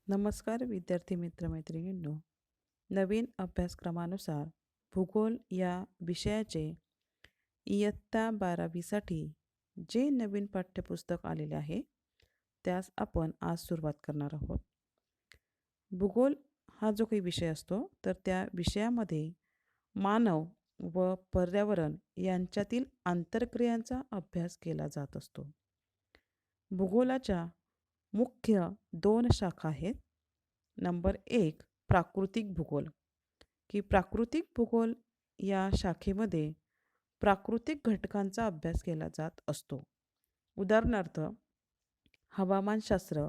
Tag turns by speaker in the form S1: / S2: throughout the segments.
S1: नमस्कार विद्यार्थी मित्रमैत्रिणींनो. नवीन अभ्यासक्रमानुसार भूगोल या विषयाचे इयत्ता 12वीसाठी जे नवीन पाठ्यपुस्तक आलेले आहे त्यास आपण आज सुरुवात करणार आहोत. भूगोल हा जो काही विषय असतो तर त्या विषयामध्ये मानव व पर्यावरण यांच्यातील आंतरक्रियांचा अभ्यास केला जात असतो. भूगोलाच्या मुख्य 2 शाखा आहेत. नंबर 1 प्राकृतिक भूगोल, की प्राकृतिक भूगोल या शाखेमध्ये प्राकृतिक घटकांचा अभ्यास केला जात असतो. उदाहरणार्थ हवामानशास्त्र,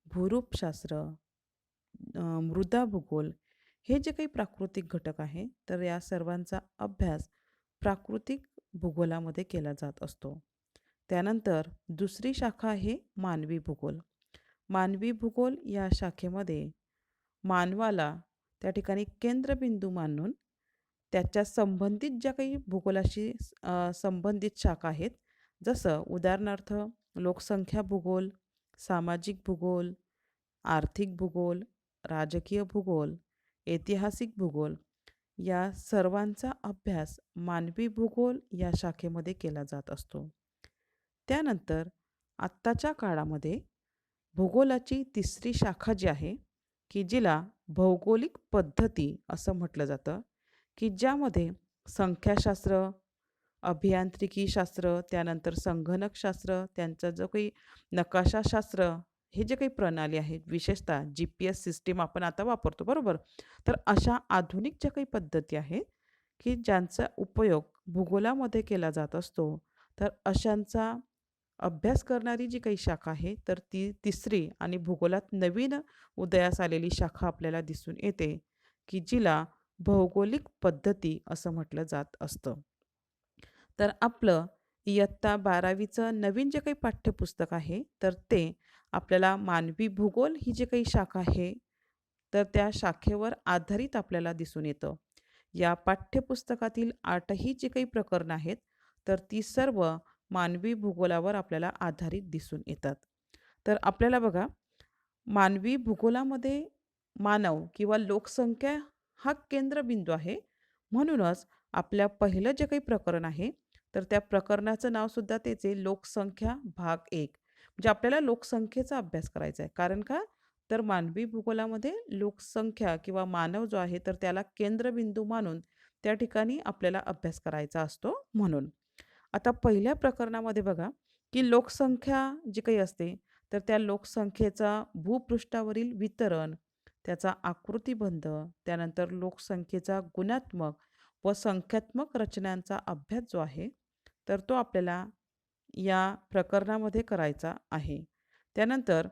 S1: भूरूपशास्त्र, मृदा भूगोल हे जे काही प्राकृतिक घटक आहे तर या सर्वांचा अभ्यास प्राकृतिक भूगोलामध्ये केला जात असतो. त्यानंतर दुसरी शाखा आहे मानवी भूगोल. मानवी भूगोल या शाखेमध्ये मानवाला त्या ठिकाणी केंद्रबिंदू मानून त्याच्या संबंधित ज्या काही भूगोलाशी संबंधित शाखा आहेत, जसं उदाहरणार्थ लोकसंख्या भूगोल, सामाजिक भूगोल, आर्थिक भूगोल, राजकीय भूगोल, ऐतिहासिक भूगोल या सर्वांचा अभ्यास मानवी भूगोल या शाखेमध्ये केला जात असतो. त्यानंतर आत्ताच्या काळामध्ये भूगोलाची तिसरी शाखा जी आहे, की जिला भौगोलिक पद्धती असं म्हटलं जातं, की ज्यामध्ये संख्याशास्त्र, अभियांत्रिकी शास्त्र, त्यानंतर संगणकशास्त्र, त्यांचा जो काही नकाशाशास्त्र, हे जे काही प्रणाली आहेत, विशेषतः GPS सिस्टीम आपण आता वापरतो, बरोबर? तर अशा आधुनिक ज्या काही पद्धती आहेत, की ज्यांचा उपयोग भूगोलामध्ये केला जात असतो, तर अशांचा अभ्यास करणारी जी काही शाखा आहे तर ती तिसरी आणि भूगोलात नवीन उदयास आलेली शाखा आपल्याला दिसून येते, की जिला भौगोलिक पद्धती असं म्हटलं जात असतं. तर आपलं इयत्ता 12वीचं नवीन जे काही पाठ्यपुस्तक आहे तर ते आपल्याला मानवी भूगोल ही जी काही शाखा आहे तर त्या शाखेवर आधारित आपल्याला दिसून येतं. या पाठ्यपुस्तकातील 8ही जी काही प्रकरणं आहेत तर ती सर्व मानवी भूगोलावर आपल्याला आधारित दिसून येतात. तर आपल्याला बघा, मानवी भूगोलामध्ये मानव किंवा लोकसंख्या हा केंद्रबिंदू आहे. म्हणूनच आपल्या पहिलं जे काही प्रकरण आहे, तर त्या प्रकरणाचं नावसुद्धा तेच आहे, लोकसंख्या भाग 1. म्हणजे आपल्याला लोकसंख्येचा अभ्यास करायचा आहे. कारण का? तर मानवी भूगोलामध्ये लोकसंख्या किंवा मानव जो आहे, तर त्याला केंद्रबिंदू मानून त्या ठिकाणी आपल्याला अभ्यास करायचा असतो म्हणून. आता पहिल्या प्रकरणामध्ये बघा, की लोकसंख्या जी काही असते, तर त्या लोकसंख्येचा भूपृष्ठावरील वितरण, त्याचा आकृतिबंध, त्यानंतर लोकसंख्येचा गुणात्मक व संख्यात्मक रचनांचा अभ्यास जो आहे, तर तो आपल्याला या प्रकरणामध्ये करायचा आहे. त्यानंतर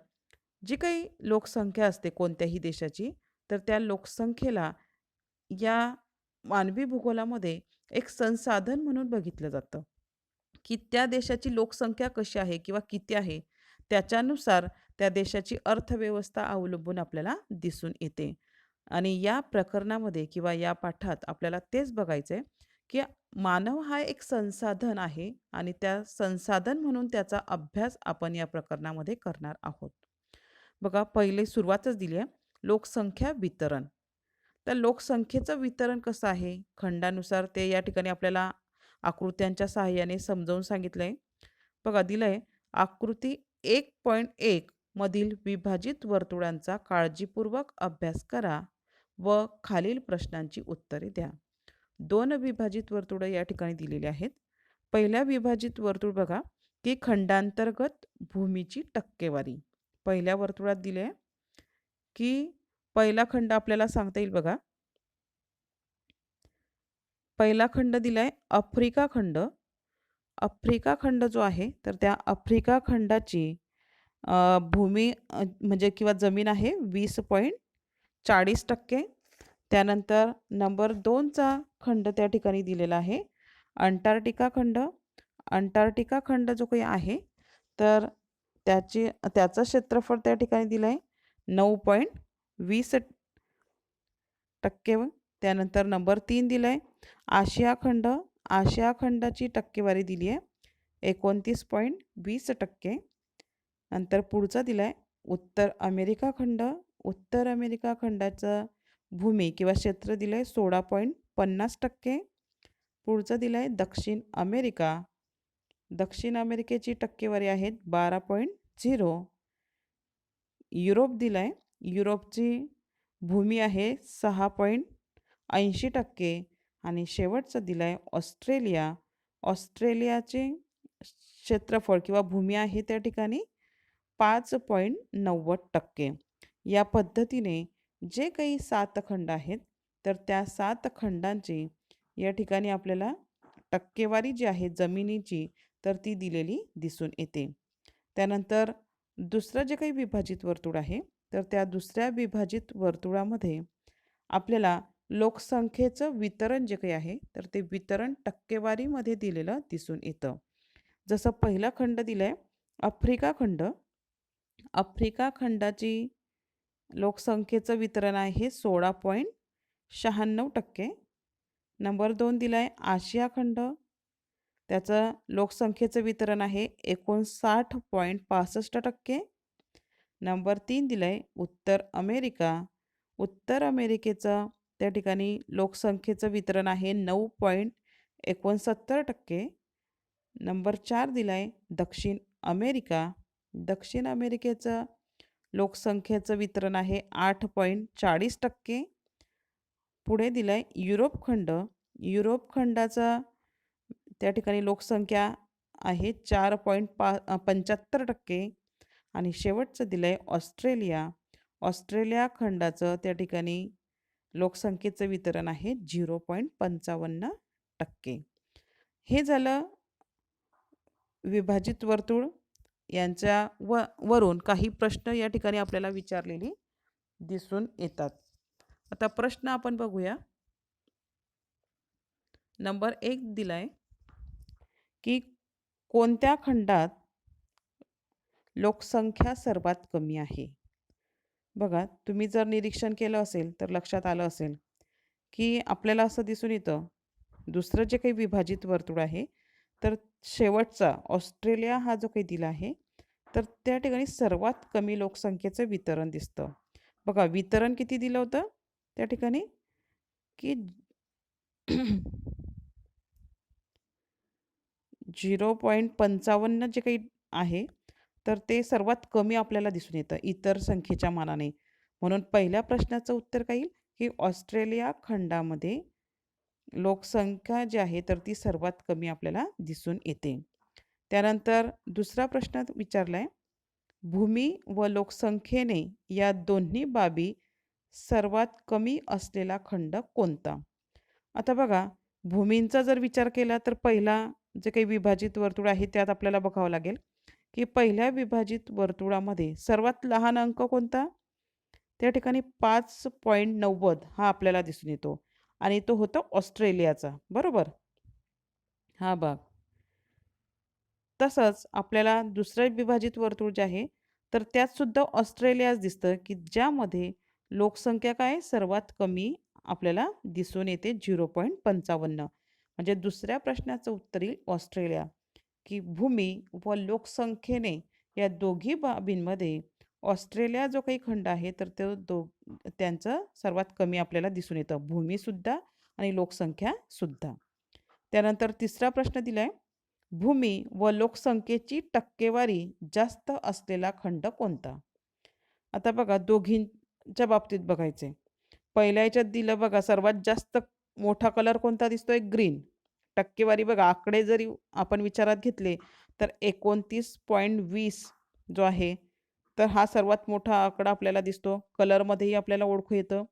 S1: जी काही लोकसंख्या असते कोणत्याही देशाची, तर त्या लोकसंख्येला या मानवी भूगोलामध्ये एक संसाधन म्हणून बघितलं जातं. की त्या देशाची लोकसंख्या कशी आहे किंवा किती आहे, त्याच्यानुसार त्या देशाची अर्थव्यवस्था अवलंबून आपल्याला दिसून येते. आणि या प्रकरणामध्ये किंवा या पाठात आपल्याला तेच बघायचं आहे, की मानव हा एक संसाधन आहे आणि त्या संसाधन म्हणून त्याचा अभ्यास आपण या प्रकरणामध्ये करणार आहोत. बघा, पहिले सुरुवातच दिली आहे, लोकसंख्या वितरण. तर लोकसंख्येचं वितरण कसं आहे? खंडानुसार ते या ठिकाणी आपल्याला आकृत्यांच्या सहाय्याने समजावून सांगितलंय. बघा दिलंय, आकृती 1.1 मधील विभाजित वर्तुळांचा काळजीपूर्वक अभ्यास करा व खालील प्रश्नांची उत्तरे द्या. 2 विभाजित वर्तुळं या ठिकाणी दिलेली आहेत. पहिल्या विभाजित वर्तुळ बघा, की खंडांतर्गत भूमीची टक्केवारी. पहिल्या वर्तुळात दिले, की पहिला खंड आपल्याला सांगता येईल बघा. पहिला खंड दिलाय आफ्रिका खंड. आफ्रिका खंड जो आहे, तर त्या आफ्रिका खंडाची भूमी म्हणजे किंवा जमीन आहे 20.40%. त्यानंतर नंबर 2चा खंड त्या ठिकाणी दिलेला आहे अंटार्क्टिका खंड. अंटार्क्टिका खंड जो काही आहे, तर त्याचं क्षेत्रफळ त्या ठिकाणी दिलं आहे 9.20%. त्यानंतर नंबर 3 दिलं आहे आशिया खंड. आशिया खंडाची टक्केवारी दिली आहे 29.20%. नंतर पुढचा दिला आहे उत्तर अमेरिका खंड. उत्तर अमेरिका खंडाचं भूमी किंवा क्षेत्र दिलं आहे 16.50%. पुढचं दिलं आहे दक्षिण अमेरिका. दक्षिण अमेरिकेची टक्केवारी आहेत 12.0. युरोप दिला आहे. युरोपची भूमी आहे 6.80%. आणि शेवटचं दिलं आहे ऑस्ट्रेलिया. ऑस्ट्रेलियाचे क्षेत्रफळ किंवा भूमी आहे त्या ठिकाणी 5.90%. या पद्धतीने जे काही 7 खंड आहेत तर त्या 7 खंडांची या ठिकाणी आपल्याला टक्केवारी जी आहे जमिनीची तर ती दिलेली दिसून येते. त्यानंतर दुसरं जे काही विभाजित वर्तुळ आहे तर त्या दुसऱ्या विभाजित वर्तुळामध्ये आपल्याला लोकसंख्येचं वितरण जे काही आहे तर ते वितरण टक्केवारीमध्ये दिलेलं दिसून येतं. जसं पहिला खंड दिला आहे आफ्रिका खंड. आफ्रिका खंडाची लोकसंख्येचं वितरण आहे 16.96%. नंबर 2 दिला आहे आशिया खंड. त्याचं लोकसंख्येचं वितरण आहे 59.65%. नंबर 3 दिला आहे उत्तर अमेरिका. उत्तर अमेरिकेचं त्या ठिकाणी लोकसंख्येचं वितरण आहे 9.69%. नंबर 4 दिला आहे दक्षिण अमेरिका. दक्षिण अमेरिकेचं लोकसंख्येचं वितरण आहे 8.40%. पुढे दिलं आहे युरोप खंड. युरोप खंडाचा त्या ठिकाणी लोकसंख्या आहे 4.75%. आणि शेवटचं दिलं आहे ऑस्ट्रेलिया. ऑस्ट्रेलिया खंडाचं त्या ठिकाणी लोकसंख्येचं वितरण आहे 0.55%. हे झालं विभाजित वर्तुळ. यांच्या वरून काही प्रश्न या ठिकाणी आपल्याला विचारलेले दिसून येतात. आता प्रश्न आपण बघूया. नंबर 1 दिलाय की कोणत्या खंडात लोकसंख्या सर्वात कमी आहे. बघा तुम्ही जर निरीक्षण केलं असेल तर लक्षात आलं असेल की आपल्याला असं दिसून येतं दुसरं जे काही विभाजित वर्तुळ आहे तर शेवटचा ऑस्ट्रेलिया हा जो काही दिला आहे तर त्या ठिकाणी सर्वात कमी लोकसंख्येचं वितरण दिसतं. बघा वितरण किती दिलं होतं त्या ठिकाणी की 0.55 जे काही आहे तर ते सर्वात कमी आपल्याला दिसून येतं इतर संख्येच्या मानाने. म्हणून पहिल्या प्रश्नाचं उत्तर काय येईल की ऑस्ट्रेलिया खंडामध्ये लोकसंख्या जी आहे तर ती सर्वात कमी आपल्याला दिसून येते. त्यानंतर दुसरा प्रश्न विचारला आहे भूमी व लोकसंख्येने या दोन्ही बाबी सर्वात कमी असलेला खंड कोणता. आता बघा भूमींचा जर विचार केला तर पहिला जे काही विभाजित वर्तुळ आहे त्यात आपल्याला बघावं लागेल की पहिल्या विभाजित वर्तुळामध्ये सर्वात लहान अंक कोणता त्या ठिकाणी 5.90 हा आपल्याला दिसून येतो आणि तो होतो ऑस्ट्रेलियाचा. बरोबर हा भाग. तसंच आपल्याला दुसरं विभाजित वर्तुळ जे आहे तर त्यात सुद्धा ऑस्ट्रेलियाच दिसतं की ज्यामध्ये लोकसंख्या काय सर्वात कमी आपल्याला दिसून येते 0.55. म्हणजे दुसऱ्या प्रश्नाचं उत्तर येईल ऑस्ट्रेलिया की भूमी व लोकसंख्येने या दोघी बाबींमध्ये ऑस्ट्रेलिया जो काही खंड आहे तर तो त्यांचं सर्वात कमी आपल्याला दिसून येतं भूमीसुद्धा आणि लोकसंख्यासुद्धा. त्यानंतर तिसरा प्रश्न दिला आहे भूमी व लोकसंख्येची टक्केवारी जास्त असलेला खंड कोणता. आता बघा दोघींच्या बाबतीत बघायचे. पहिल्या याच्यात दिलं बघा सर्वात जास्त मोठा कलर कोणता दिसतोय ग्रीन. टक्केवारी बघा आकडे जरी आपण विचारात घेतले तर 29.20 जो आहे तर हा सर्वात मोठा आकडा आपल्याला दिसतो. कलरमध्येही आपल्याला ओळखू येतं.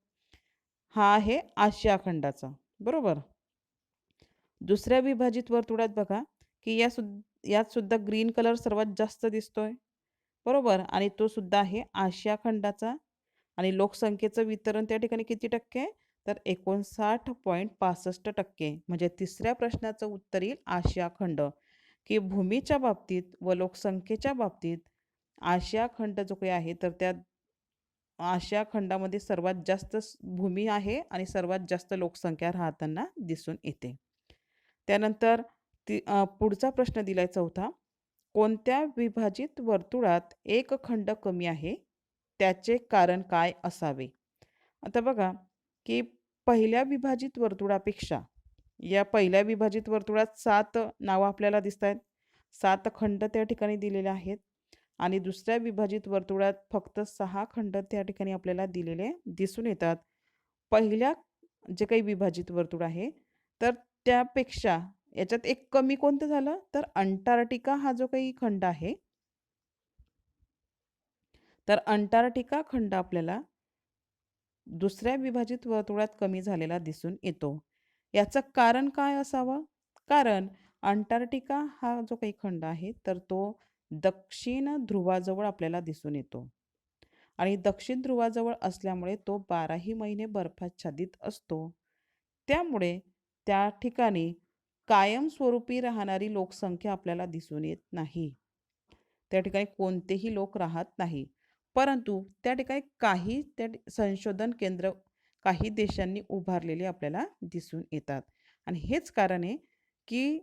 S1: हा आहे आशिया खंडाचा. बरोबर. दुसऱ्या विभाजित वर्तुळात बघा की यात सुद्धा ग्रीन कलर सर्वात जास्त दिसतोय. बरोबर आणि तो सुद्धा आहे आशिया खंडाचा. आणि लोकसंख्येचं वितरण त्या ठिकाणी किती टक्के आहे तर 59.65%. म्हणजे तिसऱ्या प्रश्नाचं उत्तर येईल आशिया खंड की भूमीच्या बाबतीत व लोकसंख्येच्या बाबतीत आशिया खंड जो काही आहे तर त्या आशिया खंडामध्ये सर्वात जास्त भूमी आहे आणि सर्वात जास्त लोकसंख्या राहताना दिसून येते. त्यानंतर पुढचा प्रश्न दिलाय चौथा कोणत्या विभाजित वर्तुळात एक खंड कमी आहे त्याचे कारण काय असावे? आता बघा की पहिल्या विभाजित वर्तुळापेक्षा या पहिल्या विभाजित वर्तुळात 7 नावं आपल्याला दिसत आहेत. 7 खंड त्या ठिकाणी दिलेले आहेत आणि दुसऱ्या विभाजित वर्तुळात फक्त 6 खंड त्या ठिकाणी आपल्याला दिलेले दिसून येतात. पहिल्या जे काही विभाजित वर्तुळ आहे तर त्यापेक्षा याच्यात एक कमी कोणतं झालं तर अंटार्क्टिका हा जो काही खंड आहे, तर अंटार्क्टिका खंड आपल्याला दुसऱ्या विभाजित वर्तुळात कमी झालेला दिसून येतो. याचं कारण काय असावं? कारण अंटार्क्टिका हा जो काही खंड आहे तर तो दक्षिण ध्रुवाजवळ आपल्याला दिसून येतो आणि दक्षिण ध्रुवाजवळ असल्यामुळे तो 12ही महिने बर्फाच्छादित असतो. त्यामुळे त्या ठिकाणी कायमस्वरूपी राहणारी लोकसंख्या आपल्याला दिसून येत नाही. त्या ठिकाणी कोणतेही लोक राहत नाही. परंतु त्या ठिकाणी काही संशोधन केंद्र काही देशांनी उभारलेले आपल्याला दिसून येतात आणि हेच कारण आहे की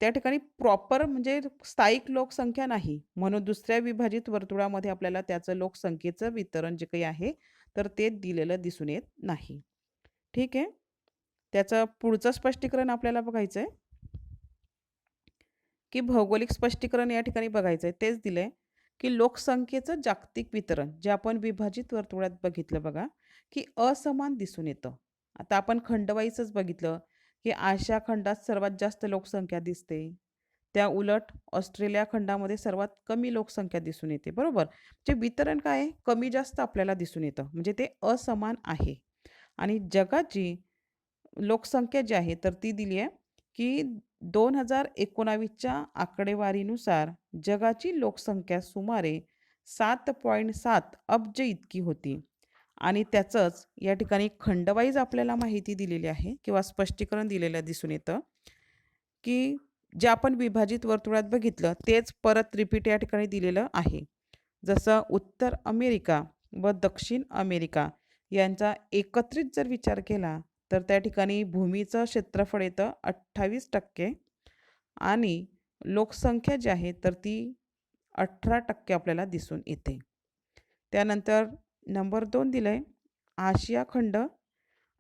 S1: त्या ठिकाणी प्रॉपर म्हणजे स्थायिक लोकसंख्या नाही. म्हणून दुसऱ्या विभाजित वर्तुळामध्ये आपल्याला त्याचं लोकसंख्येचं वितरण जे काही आहे तर ते दिलेलं दिसून येत नाही. ठीक आहे. त्याचं पुढचं स्पष्टीकरण आपल्याला बघायचं आहे की भौगोलिक स्पष्टीकरण या ठिकाणी बघायचं आहे. तेच दिलंय की लोकसंख्येचं जागतिक वितरण जे आपण विभाजित वर्तुळात बघितलं बघा की असमान दिसून येतं. आता आपण खंडवाईजच बघितलं की आशिया खंडात सर्वात जास्त लोकसंख्या दिसते. त्या उलट ऑस्ट्रेलिया खंडामध्ये सर्वात कमी लोकसंख्या दिसून येते. बरोबर? जे वितरण काय आहे कमी जास्त आपल्याला दिसून येतं. म्हणजे ते असमान आहे. आणि जगाची लोकसंख्या जी आहे तर ती दिली आहे की 2019च्या आकडेवारीनुसार जगाची लोकसंख्या सुमारे 7.7 अब्ज इतकी होती आणि त्याचंच या ठिकाणी खंडवाईज आपल्याला माहिती दिलेली आहे किंवा स्पष्टीकरण दिलेलं दिसून येतं की जे आपण विभाजित वर्तुळात बघितलं तेच परत रिपीट या ठिकाणी दिलेलं आहे. जसं उत्तर अमेरिका व दक्षिण अमेरिका यांचा एकत्रित जर विचार केला तर त्या ठिकाणी भूमीचं क्षेत्रफळ येतं 28% आणि लोकसंख्या जी आहे तर ती 18% आपल्याला दिसून येते. त्यानंतर नंबर 2 दिलं आहे आशिया खंड.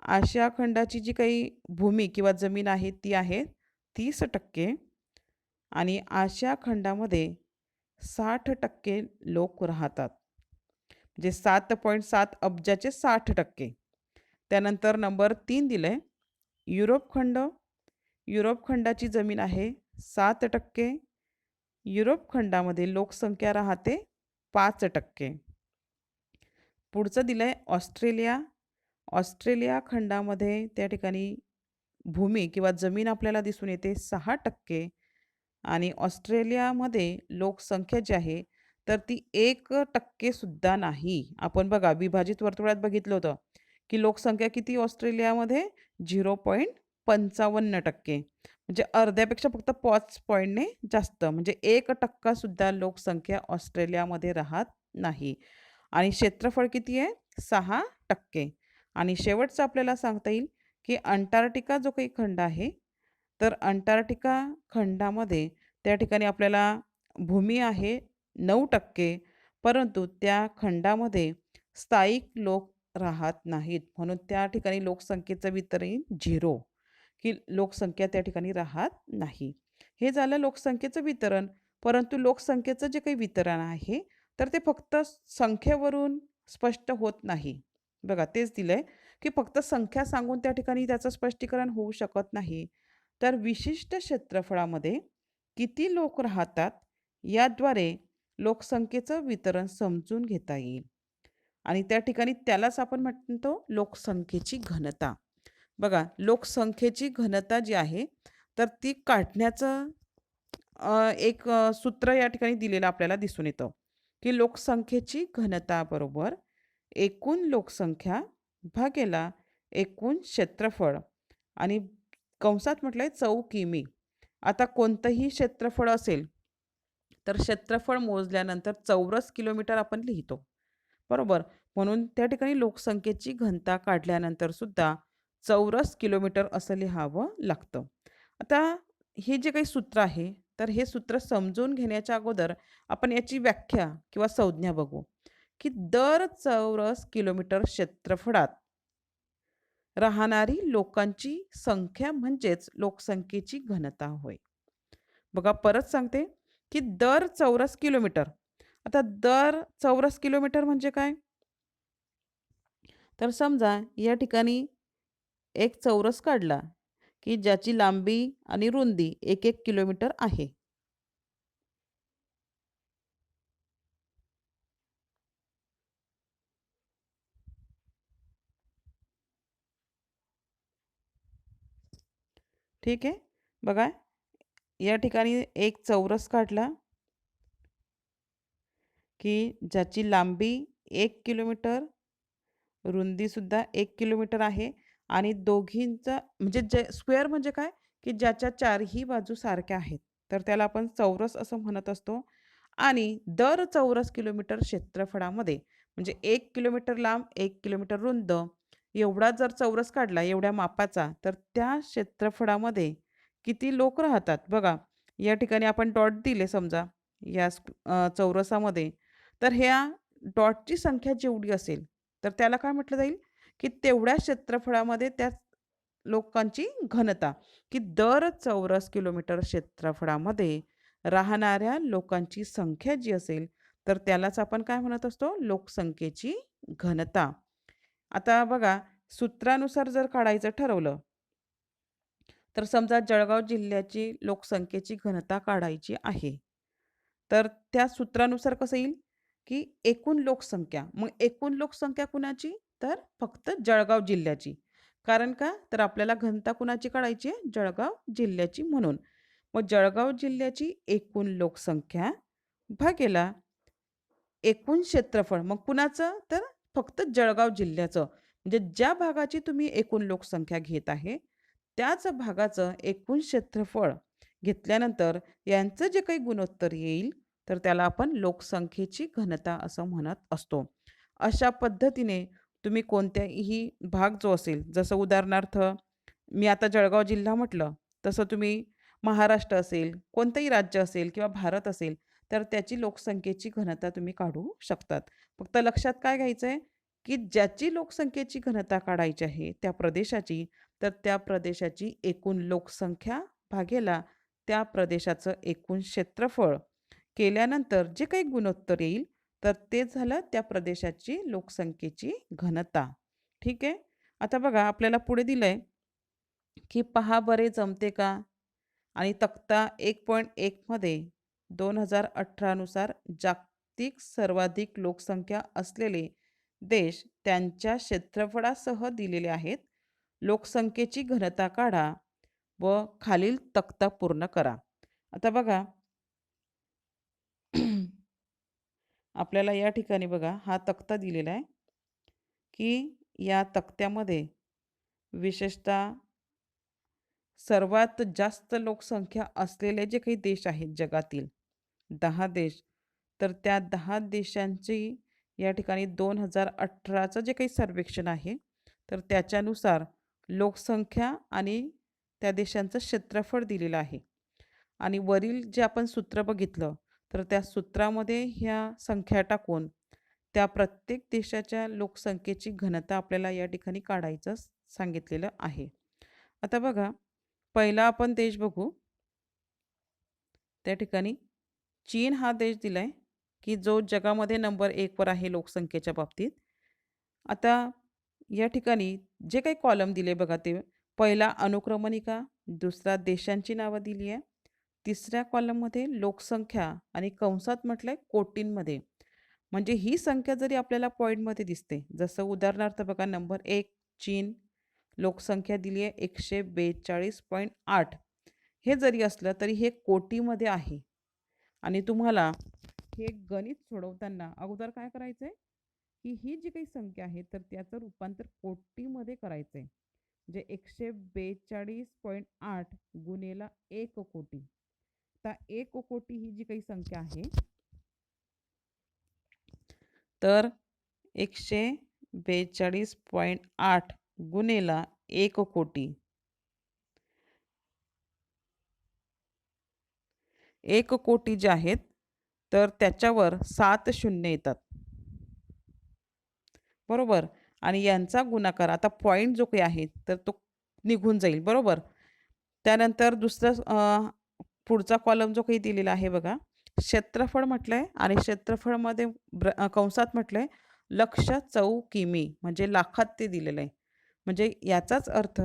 S1: आशिया खंडाची जी काही भूमी किंवा जमीन आहे ती आहे 30% आणि आशिया खंडामध्ये 60% लोक राहतात. म्हणजे 7.7 अब्जाचे 60%. त्यानंतर नंबर 3 दिलं आहे युरोप खंड. युरोप खंडाची जमीन आहे 7%. युरोप खंडामध्ये लोकसंख्या राहते 5%. पुढचं दिलं आहे ऑस्ट्रेलिया. ऑस्ट्रेलिया खंडामध्ये त्या ठिकाणी भूमी किंवा जमीन आपल्याला दिसून येते 6% आणि ऑस्ट्रेलियामध्ये लोकसंख्या जी आहे तर ती 1% सुद्धा नाही. आपण बघा विभाजित वर्तुळात बघितलं होतं की लोकसंख्या किती ऑस्ट्रेलियामध्ये 0.55% म्हणजे अर्ध्यापेक्षा फक्त 5 पॉईंटने जास्त म्हणजे 1% सुद्धा लोकसंख्या ऑस्ट्रेलियामध्ये राहत नाही आणि क्षेत्रफळ किती आहे 6% आणि शेवटचं आपल्याला सांगता येईल की अंटार्क्टिका जो काही खंड आहे तर अंटार्क्टिका खंडामध्ये त्या ठिकाणी आपल्याला भूमी आहे 9% परंतु त्या खंडामध्ये स्थायिक लोक राहत नाहीत. म्हणून त्या ठिकाणी लोकसंख्येचं वितरण 0 की लोकसंख्या त्या ठिकाणी राहत नाही. हे झालं लोकसंख्येचं वितरण. परंतु लोकसंख्येचं जे काही वितरण आहे तर ते फक्त संख्येवरून स्पष्ट होत नाही. बघा तेच दिलंय की फक्त संख्या सांगून त्या ठिकाणी त्याचं स्पष्टीकरण होऊ शकत नाही. तर विशिष्ट क्षेत्रफळामध्ये किती लोक राहतात याद्वारे लोकसंख्येचं वितरण समजून घेता येईल आणि त्या ठिकाणी त्यालाच आपण म्हणतो लोकसंख्येची घनता. बघा लोकसंख्येची घनता जी आहे तर ती काढण्याचं एक सूत्र या ठिकाणी दिलेलं आपल्याला दिसून येतं की लोकसंख्येची घनता बरोबर एकूण लोकसंख्या भागेला एकूण क्षेत्रफळ आणि कंसात म्हटलंय चौकिमी. आता कोणतंही क्षेत्रफळ असेल तर क्षेत्रफळ मोजल्यानंतर चौरस किलोमीटर आपण लिहितो. बरोबर? म्हणून त्या ठिकाणी लोकसंख्येची घनता काढल्यानंतर सुद्धा चौरस किलोमीटर असं लिहावं लागतं. आता हे जे काही सूत्र आहे तर हे सूत्र समजून घेण्याच्या अगोदर आपण याची व्याख्या किंवा संज्ञा बघू, की दर चौरस किलोमीटर क्षेत्रफळात राहणारी लोकांची संख्या म्हणजेच लोकसंख्येची घनता होय. बघा परत सांगते, की दर चौरस किलोमीटर. आता दर चौरस किलोमीटर म्हणजे काय? तर समजा या ठिकाणी एक चौरस काढला, की ज्याची लांबी आणि रुंदी 1-1 किलोमीटर आहे. ठीक आहे. बघा या ठिकाणी एक चौरस काढला, की ज्याची लांबी 1 किलोमीटर, रुंदीसुद्धा 1 किलोमीटर आहे आणि दोघींचा म्हणजे जे स्क्वेअर म्हणजे काय, की ज्याच्या चारही बाजू सारख्या आहेत. तर त्याला आपण चौरस असं म्हणत असतो आणि दर चौरस किलोमीटर क्षेत्रफळामध्ये म्हणजे 1 किलोमीटर लांब, 1 किलोमीटर रुंद एवढा जर चौरस काढला एवढ्या मापाचा, तर त्या क्षेत्रफळामध्ये किती लोक राहतात? बघा, या ठिकाणी आपण डॉट दिले समजा या चौरसामध्ये, तर ह्या डॉटची संख्या जेवढी असेल, तर त्याला काय म्हटलं जाईल, की तेवढ्या क्षेत्रफळामध्ये त्या लोकांची घनता, की दर चौरस किलोमीटर क्षेत्रफळामध्ये राहणाऱ्या लोकांची संख्या जी असेल, तर त्यालाच आपण काय म्हणत असतो? लोकसंख्येची घनता. आता बघा, सूत्रानुसार जर काढायचं ठरवलं, तर समजा जळगाव जिल्ह्याची लोकसंख्येची घनता काढायची आहे. तर त्या सूत्रानुसार कसं येईल, की एकूण लोकसंख्या. मग एकूण लोकसंख्या कुणाची? तर फक्त जळगाव जिल्ह्याची. कारण का? तर आपल्याला घनता कुणाची काढायची आहे? जळगाव जिल्ह्याची म्हणून. मग जळगाव जिल्ह्याची एकूण लोकसंख्या भागेला एकूण क्षेत्रफळ. मग कुणाचं? तर फक्त जळगाव जिल्ह्याचं. म्हणजे ज्या भागाची तुम्ही एकूण लोकसंख्या घेत आहे, त्याच भागाचं एकूण क्षेत्रफळ घेतल्यानंतर यांचं जे काही गुणोत्तर येईल, तर त्याला आपण लोकसंख्येची घनता असं म्हणत असतो. अशा पद्धतीने तुम्ही कोणत्याही भाग जो असेल, जसं उदाहरणार्थ मी आता जळगाव जिल्हा म्हटलं, तसं तुम्ही महाराष्ट्र असेल, कोणतंही राज्य असेल किंवा भारत असेल, तर त्याची लोकसंख्येची घनता तुम्ही काढू शकतात. फक्त लक्षात काय घ्यायचं आहे, की ज्याची लोकसंख्येची घनता काढायची आहे त्या प्रदेशाची, तर त्या प्रदेशाची एकूण लोकसंख्या भागेला त्या प्रदेशाचं एकूण क्षेत्रफळ केल्यानंतर जे काही गुणोत्तर येईल, तर ते झालं त्या प्रदेशाची लोकसंख्येची घनता. ठीक आहे. आता बघा आपल्याला पुढे दिलंय, की पहा बरे जमते का? आणि तक्ता 1.1 मध्ये 2018 नुसार जागतिक सर्वाधिक लोकसंख्या असलेले देश त्यांच्या क्षेत्रफळासह दिलेले आहेत. लोकसंख्येची घनता काढा व खालील तक्ता पूर्ण करा. आता बघा आपल्याला या ठिकाणी बघा हा तक्ता दिलेला आहे, की या तक्त्यामध्ये विशेषतः सर्वात जास्त लोकसंख्या असलेले जे काही देश आहेत जगातील 10 देश, तर त्या 10 देशांची या ठिकाणी 2018चं जे काही सर्वेक्षण आहे, तर त्याच्यानुसार लोकसंख्या आणि त्या देशांचं क्षेत्रफळ दिलेलं आहे. आणि वरील जे आपण सूत्र बघितलं, तर त्या सूत्रामध्ये ह्या संख्या टाकून त्या प्रत्येक देशाच्या लोकसंख्येची घनता आपल्याला या ठिकाणी काढायचं सांगितलेलं आहे. आता बघा, पहिला आपण देश बघू. त्या ठिकाणी चीन हा देश दिलाय, की जो जगामध्ये नंबर 1 वर आहे लोकसंख्येच्या बाबतीत. आता या ठिकाणी जे काही कॉलम दिले बघा ते पहिला अनुक्रमणिका, दुसरा देशांची नावं दिली आहे. तिसऱ्या कॉलममध्ये लोकसंख्या आणि कंसात म्हटलंय कोटींमध्ये. म्हणजे ही संख्या जरी आपल्याला पॉइंटमध्ये दिसते, जसं उदाहरणार्थ बघा नंबर 1 चीन, लोकसंख्या दिली आहे 142.8. हे जरी असलं तरी हे कोटीमध्ये आहे आणि तुम्हाला हे गणित सोडवताना अगोदर काय करायचं आहे, की ही जी काही संख्या आहे तर त्याचं रूपांतर कोटीमध्ये करायचं आहे. म्हणजे 142.8 गुणेला 1 कोटी. आता 1 कोटी ही जी काही संख्या आहे, तर 142.8 गुणेला 1 कोटी. 1 कोटी जे आहेत तर त्याच्यावर 7 शून्य येतात. बरोबर. आणि यांचा गुणाकार आता पॉइंट जो काही आहे तर तो निघून जाईल. बरोबर. त्यानंतर दुसरं पुढचा कॉलम जो काही दिलेला आहे बघा, क्षेत्रफळ म्हटलंय आणि क्षेत्रफळमध्ये कंसात म्हटलंय लक्ष चौ किमी म्हणजे लाखात ते दिलेलं आहे. म्हणजे याचाच अर्थ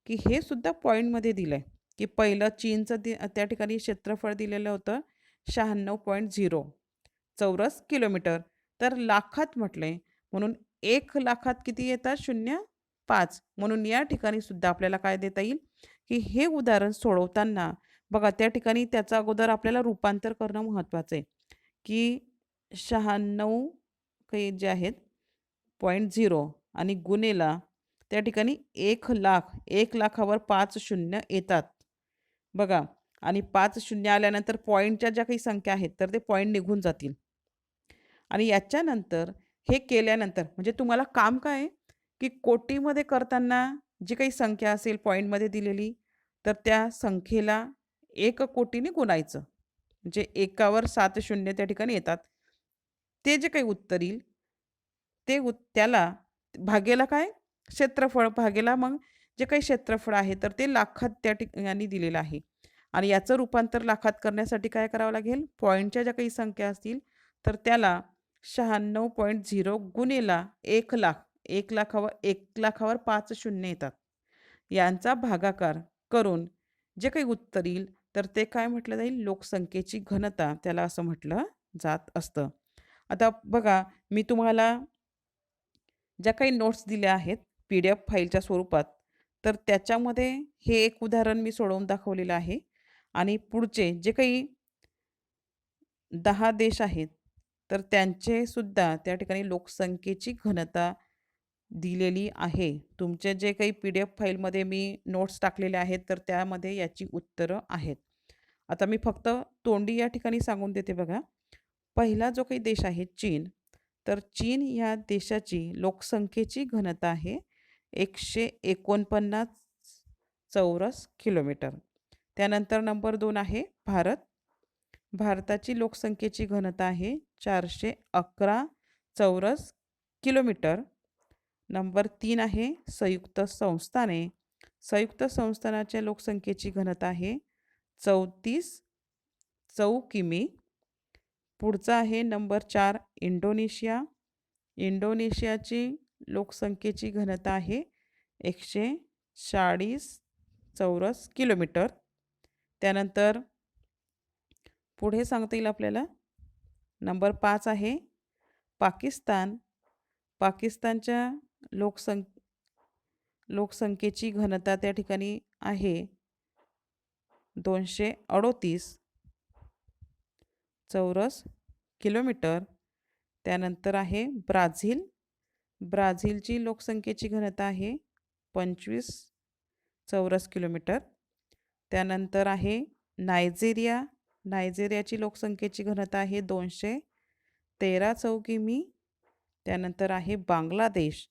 S1: की हे सुद्धा पॉईंटमध्ये दिलंय की पहिलं चीनचं त्या ठिकाणी क्षेत्रफळ दिलेलं होतं 96.0 चौरस किलोमीटर. तर लाखात म्हटलंय म्हणून 1,00,000त किती येतात? 0.5. म्हणून या ठिकाणी सुद्धा आपल्याला काय देता येईल की हे उदाहरण सोडवताना बघा त्या ठिकाणी त्याचं अगोदर आपल्याला रूपांतर करणं महत्त्वाचं आहे की 96 काही जे आहेत 0.0 आणि गुणेला त्या ठिकाणी 1,00,000 1,00,000वर 5 शून्य येतात. बघा आणि 5 शून्य आल्यानंतर पॉईंटच्या ज्या काही संख्या आहेत तर ते पॉईंट निघून जातील. आणि याच्यानंतर हे केल्यानंतर म्हणजे तुम्हाला काम काय आहे की कोटीमध्ये करताना जी काही संख्या असेल पॉईंटमध्ये दिलेली तर त्या संख्येला 1 कोटीने गुणायचं. म्हणजे एकावर 7 शून्य त्या ठिकाणी येतात. ते जे काही उत्तर येईल त्याला भागेला काय? क्षेत्रफळ भागेला मग जे काही क्षेत्रफळ आहे तर ते लाखात त्या ठिकाणी दिलेलं आहे. आणि याचं रूपांतर लाखात करण्यासाठी काय करावं लागेल? पॉईंटच्या ज्या काही संख्या असतील तर त्याला 96.0 गुणिले 1,00,000 1,00,000वर 5 शून्य येतात. यांचा भागाकार करून जे काही उत्तर येईल तर ते काय म्हटलं जाईल? लोकसंख्येची घनता त्याला असं म्हटलं जात असतं. आता बघा मी तुम्हाला ज्या काही नोट्स दिल्या आहेत PDF फाईलच्या स्वरूपात तर त्याच्यामध्ये हे एक उदाहरण मी सोडवून दाखवलेलं आहे आणि पुढचे जे काही 10 देश आहेत तर त्यांचे सुद्धा त्या ठिकाणी लोकसंख्येची घनता दिलेली आहे. तुमचे जे काही PDF फाईलमध्ये मी नोट्स टाकलेले आहेत तर त्यामध्ये याची उत्तरं आहेत. आता मी फक्त तोंडी या ठिकाणी सांगून देते बघा. पहिला जो काही देश आहे चीन, तर चीन या देशाची लोकसंख्येची घनता आहे 149 चौरस किलोमीटर. त्यानंतर नंबर 2 आहे भारत. भारताची लोकसंख्येची घनता आहे 411 चौरस किलोमीटर. नंबर 3 आहे संयुक्त संस्थाने. संयुक्त संस्थानाच्या लोकसंख्येची घनता आहे 34 किमी. पुढचा आहे नंबर 4 इंडोनेशिया. इंडोनेशियाची लोकसंख्येची घनता आहे 140 चौरस किलोमीटर. त्यानंतर पुढे सांगता येईल आपल्याला नंबर 5 आहे पाकिस्तान. पाकिस्तानच्या लोकसंख्येची घनता त्या ठिकाणी आहे 238 चौरस किलोमीटर. त्यानंतर आहे ब्राझील. ब्राझीलची लोकसंख्येची घनता आहे 25 चौरस किलोमीटर. त्यानंतर आहे नायजेरिया. नायजेरियाची लोकसंख्येची घनता आहे 213 किमी. त्यानंतर आहे बांगलादेश.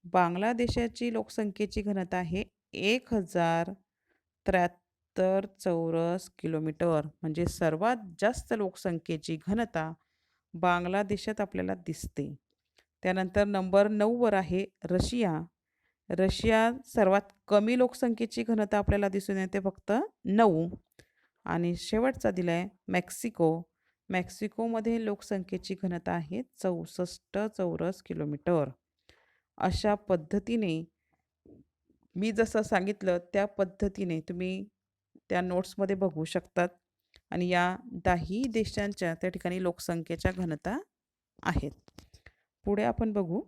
S1: बांगलादेशाची लोकसंख्येची घनता आहे 1073 चौरस किलोमीटर. म्हणजे सर्वात जास्त लोकसंख्येची घनता बांगलादेशात आपल्याला दिसते. त्यानंतर नंबर 9 वर आहे रशिया. रशिया सर्वात कमी लोकसंख्येची घनता आपल्याला दिसून येते फक्त 9. आणि शेवटचा दिला आहे मेक्सिको. मेक्सिकोमध्ये लोकसंख्येची घनता आहे 64 चौरस किलोमीटर. अशा पद्धतीने मी जसं सांगितलं त्या पद्धतीने तुम्ही त्या नोट्समध्ये बघू शकतात आणि या 10 देशांच्या त्या ठिकाणी लोकसंख्येच्या घनता आहेत. पुढे आपण बघू